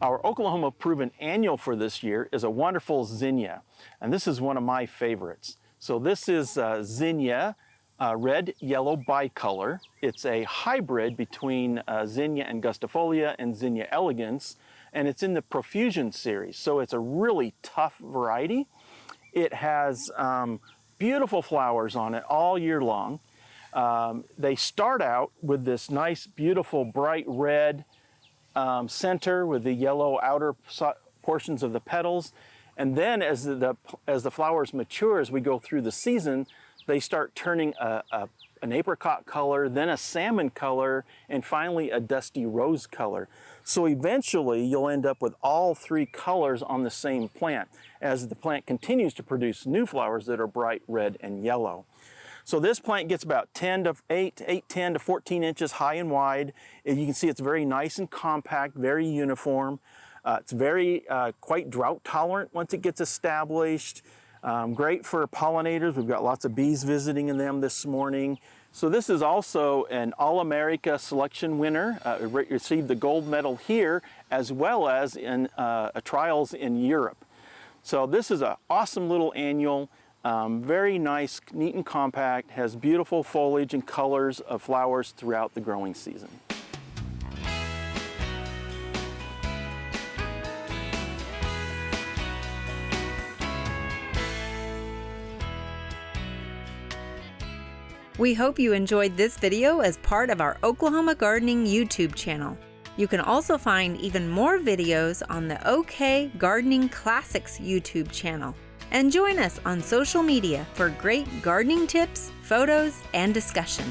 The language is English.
Our Oklahoma Proven Annual for this year is a wonderful Zinnia, and this is one of my favorites. So this is Zinnia red yellow bicolor. It's a hybrid between Zinnia angustifolia and Zinnia elegans, and it's in the Profusion series, so it's a really tough variety. It has beautiful flowers on it all year long. They start out with this nice, beautiful, bright red center with the yellow outer portions of the petals. And then as the flowers mature, as we go through the season, they start turning an apricot color, then a salmon color, and finally a dusty rose color. So eventually you'll end up with all three colors on the same plant as the plant continues to produce new flowers that are bright red and yellow. So this plant gets about 10 to 14 inches high and wide. And you can see it's very nice and compact, very uniform. It's very quite drought tolerant once it gets established. Great for pollinators. We've got lots of bees visiting in them this morning. So this is also an All-America selection winner. It received the gold medal here as well as in trials in Europe. So this is an awesome little annual. Very nice, neat and compact, has beautiful foliage and colors of flowers throughout the growing season. We hope you enjoyed this video as part of our Oklahoma Gardening YouTube channel. You can also find even more videos on the OK Gardening Classics YouTube channel. And join us on social media for great gardening tips, photos, and discussion.